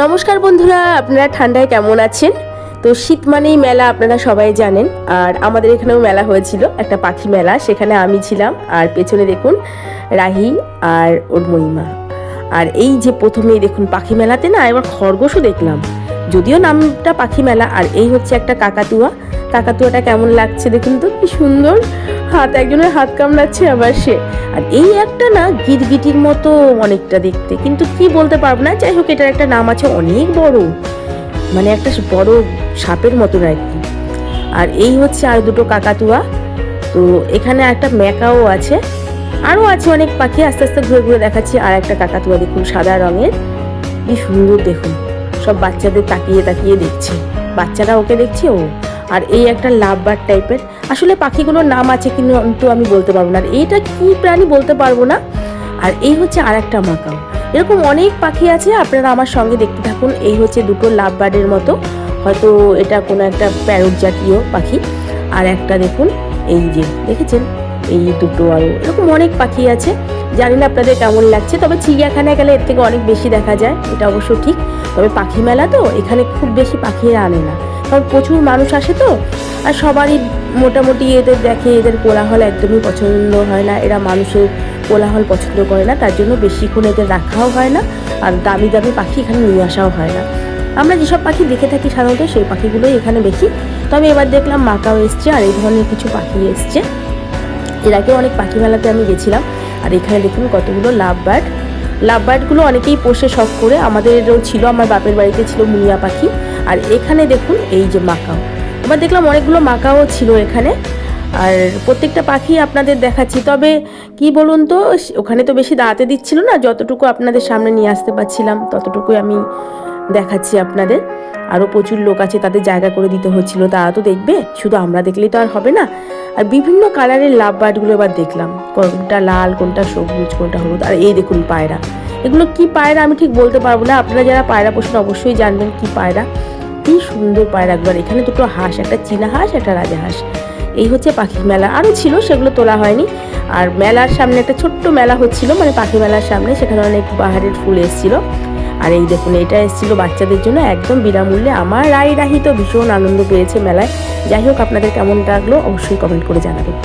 নমস্কার বন্ধুরা, আপনারা ঠান্ডায় কেমন আছেন? তো শীত মানেই মেলা, আপনারা সবাই জানেন। আর আমাদের এখানেও মেলা হয়েছিল, একটা পাখি মেলা, সেখানে আমি ছিলাম। আর পেছনে দেখুন রাহি আর ওর মহিমা। আর এই যে প্রথমেই দেখুন পাখি মেলাতে না এবার খরগোশও দেখলাম, যদিও নামটা পাখি মেলা। আর এই হচ্ছে একটা কাকাতুয়া। কাকাতুয়াটা কেমন লাগছে দেখুন তো, কি সুন্দর হাত, একজনের হাত কামড়াচ্ছে আবার সে। আর এই একটা না গিরগিটির মতো অনেকটা দেখতে, কিন্তু কি বলতে পারবো না। যাই হোক, এটার একটা নাম আছে, অনেক বড়, মানে একটা বড় সাপের মতন আর কি। আর এই হচ্ছে আর দুটো কাকাতুয়া। তো এখানে একটা ম্যাকাও আছে, আরও আছে অনেক পাখি। আস্তে আস্তে ঘুরে ঘুরে দেখাচ্ছি। আর একটা কাকাতুয়া দেখুন, সাদা রঙের, কি সুন্দর দেখুন। সব বাচ্চাদের তাকিয়ে তাকিয়ে দেখছে, বাচ্চারা ওকে দেখছে, ও। আর এই একটা লাভ বার্ড টাইপের, আসলে পাখিগুলোর নাম আছে কিন্তু আমি বলতে পারবো না। আর এইটা কি প্রাণী বলতে পারবো না। আর এই হচ্ছে আর একটা মাকাও। এরকম অনেক পাখি আছে, আপনারা আমার সঙ্গে দেখতে থাকুন। এই হচ্ছে দুটো লাভ বার্ডের মতো, হয়তো এটা কোনো একটা প্যারট জাতীয় পাখি। আর একটা দেখুন, এই যে দেখেছেন, এই দুটো। আরও এরকম অনেক পাখি আছে, জানি না আপনাদের কেমন লাগছে। তবে চিড়িয়াখানায় গেলে এর থেকে অনেক বেশি দেখা যায়, এটা অবশ্য ঠিক। তবে পাখি মেলা তো, এখানে খুব বেশি পাখিরা আনে না, কারণ প্রচুর মানুষ আসে তো। আর সবারই মোটামুটি এদের দেখে, এদের কোলাহল একদমই পছন্দ হয় না, এরা মানুষের কোলাহল পছন্দ করে না, তার জন্য বেশিক্ষণ এদের রাখাও হয় না। আর দামি দামি পাখি এখানে নিয়ে আসাও হয় না। আমরা যেসব পাখি দেখে থাকি সাধারণত সেই পাখিগুলোই এখানে বেশি। তবে এবার দেখলাম মাকাও এসছে, আর এই ধরনের কিছু পাখি এসছে। এর আগে অনেক পাখি মেলাতে আমি গেছিলাম। আর এখানে দেখুন কতগুলো লাভ বার্ড। লাভ বার্ডগুলো অনেকেই পোষে শখ করে, আমাদেরও ছিল, আমার বাপের বাড়িতে ছিল মুনিয়া পাখি। আর এখানে দেখুন এই যে মাকাও, এবার দেখলাম অনেকগুলো মাকাও ছিল এখানে। আর প্রত্যেকটা পাখি আপনাদের দেখাচ্ছি। তবে কি বলুন তো, ওখানে তো বেশি দাঁড়াতে দিচ্ছিল না, যতটুকু আপনাদের সামনে নিয়ে আসতে পারছিলাম ততটুকুই আমি দেখাচ্ছি আপনাদের। আরও প্রচুর লোক আছে, তাদের জায়গা করে দিতে হচ্ছিল, তারা তো দেখবে, শুধু আমরা দেখলেই তো আর হবে না। আর বিভিন্ন কালারের লাভ বার্ডগুলো এবার দেখলাম, কোনটা লাল, কোনটা সবুজ, কোনটা হলুদ। আর এই দেখুন পায়রা, এগুলো কি পায়রা আমি ঠিক বলতে পারবো না। আপনারা যারা পায়রা পোষেন অবশ্যই জানবেন কি পায়রা, কি সুন্দর পায়রাগুলো। আর এখানে দুটো হাঁস, একটা চীনা হাঁস, একটা রাজা হাঁস। এই হচ্ছে পাখি মেলা, আরও ছিল, সেগুলো তোলা হয়নি। আর মেলার সামনে একটা ছোট্ট মেলা হচ্ছিল, মানে পাখি মেলার সামনে, সেখানে অনেক বাহারের ফুল এসেছিলো। আর এই দেখুন, এটা এসেছিল বাচ্চাদের জন্য একদম বিনামূল্যে। আমার রাহি তো ভীষণ আনন্দ পেয়েছে মেলায়। যাই হোক, আপনাদের কেমন লাগলো অবশ্যই কমেন্ট করে জানাবেন।